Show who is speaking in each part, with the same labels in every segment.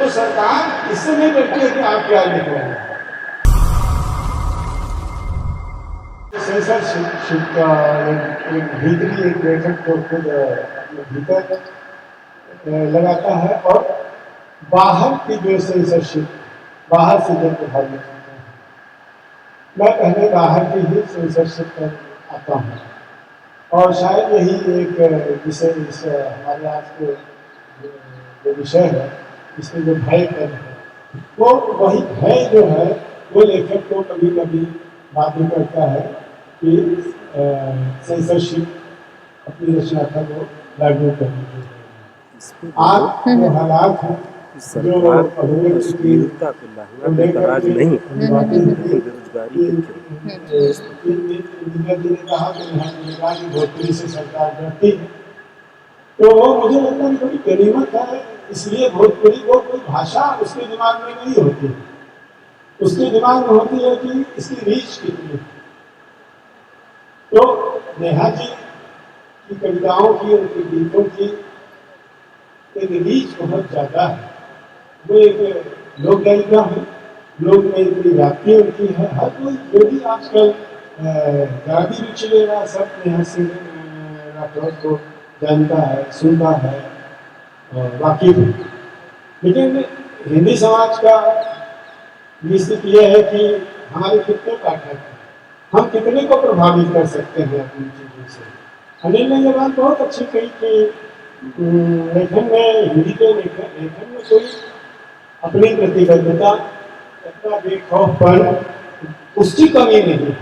Speaker 1: तो सरकार इससे नहीं डरती है कि आप क्या लिख रहे हैं। सेंसरशिप का एक भीतरी एक लेखक को खुद अपने भीतर लगाता है और बाहर की जो सेंसरशिप, बाहर से जो प्रभावित होते हैं, मैं पहले बाहर की ही सेंसरशिप पर आता हूँ और शायद यही एक जिसे इस हमारे आज के जो विषय है, इसमें जो भय कर है, वो वही भय जो है वो लेखक को कभी कभी बाध्य करता है कि सेंसरशिप अपनी रचना को लागू करने के लिए। आज जो हालात हैं, जो
Speaker 2: अश्लीलता को लाहना बेतराज नहीं, बेरोजगारी
Speaker 1: ने कहा कि भोजपुरी से सरकार डरती है, तो मुझे लगता है थोड़ी गनीमत है, इसलिए भोजपुरी को कोई भाषा उसके दिमाग में नहीं होती, उसके दिमाग में होती है कि इसकी रीच कितनी है। तो नेहा जी की कविताओं की, उनके गीतों की एक रीच बहुत ज्यादा है। वो एक लोक गायिका है, लोक में इतनी व्याप्ति उनकी है, हर कोई जो भी आजकल ज़्यादा रुचि ले रहा, सब नेहा सिंह राठौर को जानता है, सुनता है, वाकिफ है। लेकिन हिंदी समाज का स्थिति यह है कि हमारे कितने पाठक हैं, हम कितने को प्रभावित कर सकते हैं अपनी चीज़ों से। अनिल ने ये बात बहुत अच्छी कही कि लेखन में, हिंदी के लेखन में कोई अपनी प्रतिबद्धता, अपना बेखौफपन, उसकी कमी नहीं है।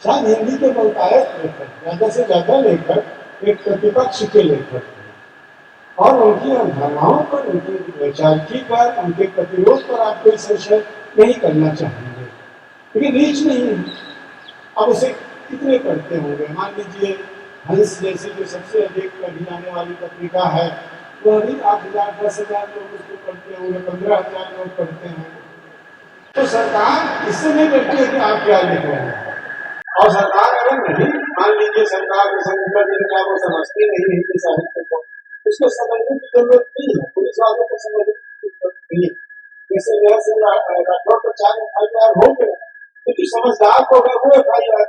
Speaker 1: शायद हिंदी के बहुतायत लेखक, ज़्यादा से ज़्यादा लेखक एक प्रतिपक्ष के लेखक हैं और उनकी अवधारणाओं पर, उनकी वैचारिकी पर, उनके प्रतिरोध पर आप कोई संशय नहीं करना चाहेंगे, लेकिन रीच नहीं है। अब उसे कितने पढ़ते होंगे? मान लीजिए हंस जैसी जो सबसे अधिक पढ़ी जाने वाली पत्रिका है, वो अभी 8,000 10,000 लोग उसको पढ़ते होंगे, 15,000 लोग पढ़ते हैं। तो सरकार इससे नहीं डरती है कि आप क्या लिख रहे हैं। और सरकार अगर नहीं, मान लीजिए सरकार जिनका वो समझती नहीं हिंदी साहित्य को, उसको समझने की जरूरत नहीं है, पुलिस वालों को समझने की जरूरत नहीं है। जैसे राठौर पर 4 FIR हो गए, तो जो समझदार को वो FIR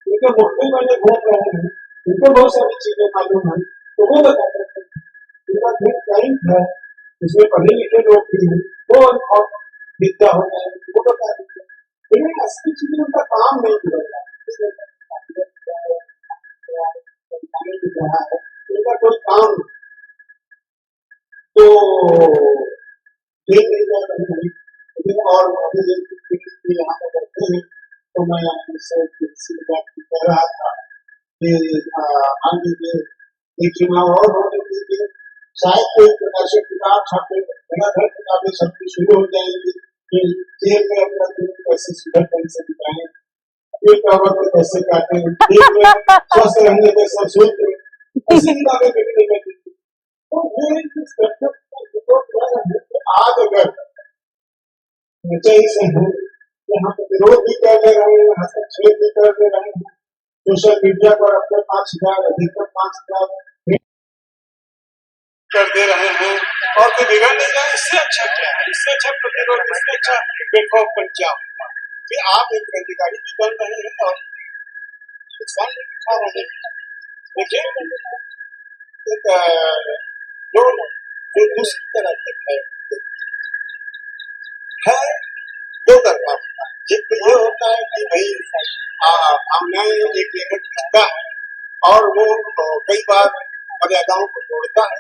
Speaker 1: उनके मुट्ठी वाले घूम रहे हैं, उनको बहुत सारी चीजें मालूम है, तो वो बता सकते हैं। उनका फिर टाइम है, उसमें पढ़े लिखे लोग भी हैं, वो और विद्या हो जाए, वो बता सकते हैं। लेकिन असली चीजें उनका काम नहीं बदला, उनका कोई काम नहीं। तो और अभी यहाँ पर करते हैं, तो मैं आपसे कह रहा था कि मान लीजिए एक चुनाव और होने के लिए शायद कोई प्रकाशित किताब छापे, धड़ाधड़ किताबें छपनी शुरू हो जाएंगी कि जेल में अपना दिन कैसे सुबह ढंग से बिताएं, पेट का वक्त कैसे काटें, जेल में स्वस्थ रहने के सब सूत्र, ऐसी किताबें बिकने लगेंगी। तो आज अगर सही से हो, यहाँ प्रतिरोध भी कर ले रहे हैं, हस्तक्षेप भी कर ले रहे हैं, सोशल मीडिया पर अपने 5,000 अधिकतम 5,000 कर दे रहे हैं और कोई बिगड़ नहीं जाए, इससे अच्छा क्या है? इससे अच्छा प्रतिरोध, इससे अच्छा बेखौफपन क्या होगा कि आप एक अधिकारी भी बन रहे हैं और नुकसान भी उठा रहे हैं। देखिए जो दूसरी तरफ है दो तरफा होता है। एक तो ये होता है कि भाई हमने एक लेखक लिखता है और वो कई बार मर्यादाओं को तोड़ता है,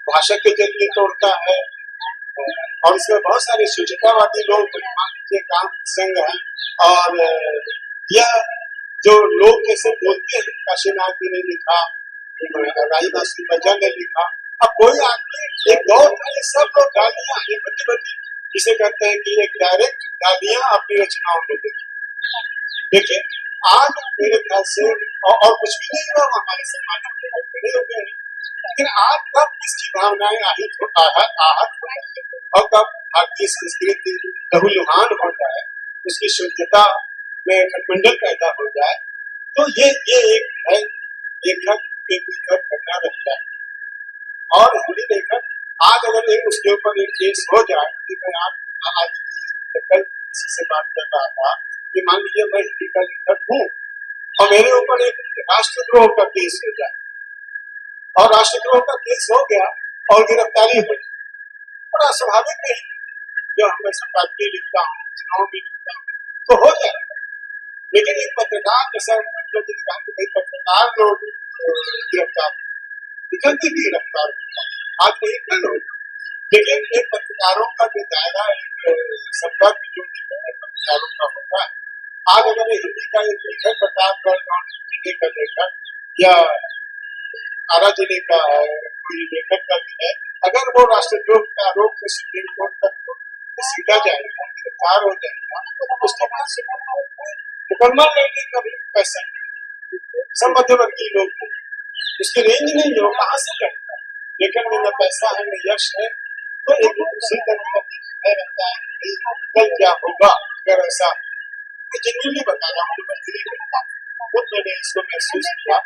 Speaker 1: भाषा के जरिए तोड़ता है, और इसमें बहुत सारे सुचितावादी लोग, मान लीजिए काम संघ है, और यह जो लोग जैसे बोलते हैं, काशीनाथ जी ने लिखा, राई बच्चा ने लिखा, अब कोई आदमी एक दौर में सब लोग गालियां, ये बच्ची जिसे कहते हैं कि एक डायरेक्ट गालियां अपनी रचनाओं में देखिए। आज मेरे ख्याल से और कुछ भी नहीं हुआ हमारे समाज में, खड़े हो गए, लेकिन आज कब इसकी भावनाएं आहत और कब भारतीय संस्कृति लहूलुहान हो जाए, उसकी शुद्धता में खटमंडल पैदा हो जाए, तो ये एक है लेखक घटना रहता है। और हिंदी लेखक आज अगर उसके ऊपर एक केस हो जाए कि मैं आज कल किसी से बात कर रहा था कि मान लीजिए मैं हिंदी का लेखक हूँ और मेरे ऊपर एक राष्ट्रद्रोह का केस हो जाए और राष्ट्रद्रोह का केस हो गया और गिरफ्तारी हो जाए, बड़ा स्वाभाविक नहीं जो मैं संपादकीय लिखता हूँ, चुनाव भी लिखता हूँ तो हो जाए। लेकिन एक पत्रकार जैसा पत्रकार लोग गिरफ्तार निकलते भी गिरफ्तार आज नहीं कल हो, लेकिन एक पत्रकारों का जो दायरा संपर्क जो पत्रकारों का होता है, आज अगर हिंदी का एक लेखक प्रतापगढ़ जिले का लेखक या आरा जिले का कोई लेखक का भी है, अगर वो राष्ट्रद्रोह के आरोप में सुप्रीम कोर्ट तक सीधा जाएगा, गिरफ्तार हो जाएगा, तो उसके पास मुकदमा लड़ने का भी पैसा नहीं, सब मध्यवर्गीय लोग उसकी रेंज नहीं है, वो कहाँ से करता है, लेकिन न पैसा है न यश है, तो एक उसी तरह का रहता है कल क्या होगा अगर ऐसा। जिन्हें बता रहा हूँ खुद मैंने इसको महसूस किया,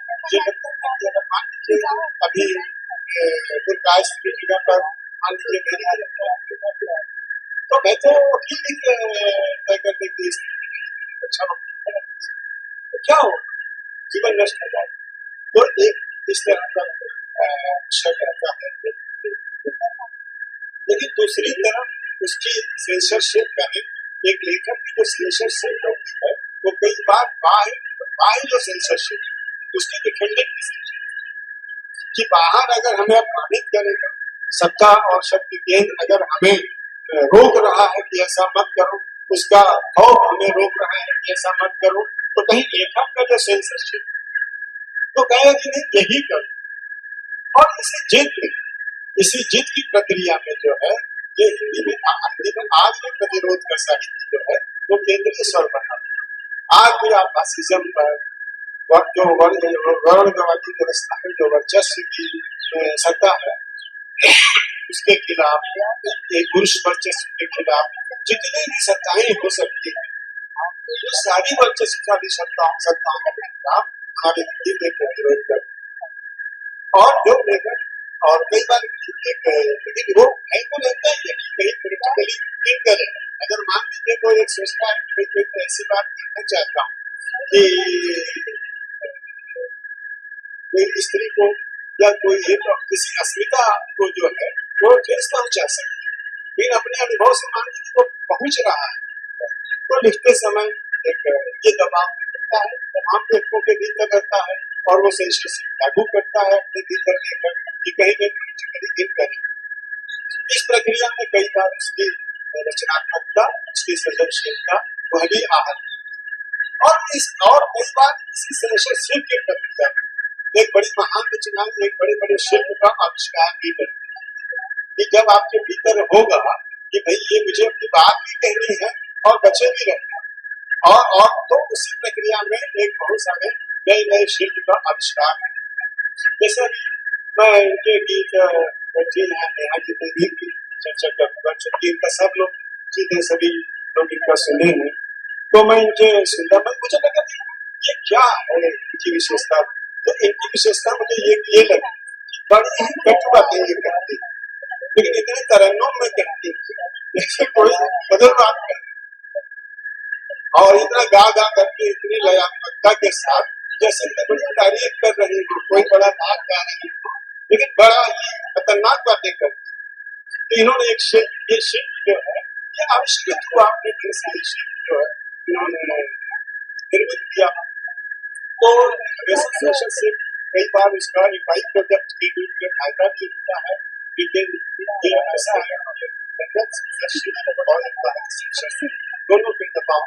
Speaker 1: मान लीजिए अभी गुरदास की जगह पर मान लीजिए मेरी तो मैं तो वकील तय करने की अच्छा तो क्या हो जीवन नष्ट हो जाए, तो एक इस तरह का शक रहता है। लेकिन दूसरी तरफ उसकी सेंसरशिप का एक लेखक की जो सेंसरशिप होती है वो कई बार बाह्य जो सेंसरशिप उसकी डिफेंडेंट कि बाहर अगर हमें अपमानित करेगा, सत्ता और शक्ति केंद्र अगर हमें रोक रहा है कि ऐसा मत करो, उसका खौफ हमें रोक रहा है कि ऐसा मत करो, तो कहीं लेखक का जो सेंसरशिप तो कहेगा कि नहीं यही करो। और इसी जिद की प्रक्रिया में जो है ये हिंदी में आज भी प्रतिरोध का साहित्य जो है वो केंद्रीय स्वर बना। आज भी आप फासिज्म पर जो वर्णवादी व्यवस्था में जो वर्चस्व की सत्ता है उसके खिलाफ, एक पुरुष वर्चस्व के खिलाफ जितनी भी सत्ताएं हो सकती है, तो सारी वर्चस्वशाली सत्ताओं के खिलाफ हमारे हिंदी में प्रतिरोध कर और जो लेकर और कई बार लेकिन वो नहीं तो लगता है कि कहीं पोलिटिकली थिंक करें। अगर मान लीजिए कोई एक सोचता है कोई ऐसी बात कहना चाहता हूँ कि कोई स्त्री को या कोई किसी अस्मिता को जो है वो ठेस पहुंचा सकती है, लेकिन अपने अनुभव से मान लीजिए वो पहुंच रहा है तो लिखते समय एक ये दबाव रहता है, तमाम लेखकों के भीतर रहता है और वो सेंसरशिप लागू करता है अपने भीतर लेकर कि कहीं भी पोलिटिकली थिंक करें। इस प्रक्रिया में कई बार उसकी रचनात्मकता, उसकी सृजनशीलता वह भी आहत और कई बार इसी सेंसरशिप की प्रक्रिया में एक बड़ी महान रचना, एक बड़े शिल्प का आविष्कार भी करते हैं कि जब आपके भीतर होगा कि भाई ये मुझे अपनी बात भी कहनी है और बचे भी रहना और तो उसी प्रक्रिया में एक बहुत सारे नए शिल्प का आविष्कार है। जैसे मैं इनके गीत नेहा की गीत की चर्चा करूंगा, चूंकि इनका सब लोग सीधे सभी लोग इनका सुने हैं, तो मैं इनके सुनता मुझे लगा ये क्या है इनकी विशेषता, तो इनकी विशेषता मुझे ये लगी बड़ी ही कटु बातें ये कहती है, लेकिन इतने तरन्नुम में कहती है जैसे कोई बदल बात कर और इतना गा करके इतनी लयात्मकता के साथ जैसे बड़ी तारीफ कर रही हो, कोई बड़ा बात गा रही हो, लेकिन बड़ा ही खतरनाक बातें करती है। तो इन्होंने एक शिल्प, ये शिल्प जो है ये आविष्कृत हुआ अपने ढेर सारे शिल्प जो है इन्होंने निर्मित किया, तो से कई बार उसका एक बाई प्रोजेक्ट के रूप में फायदा भी होता है, लेकिन ये ऐसा है दोनों पे दबाव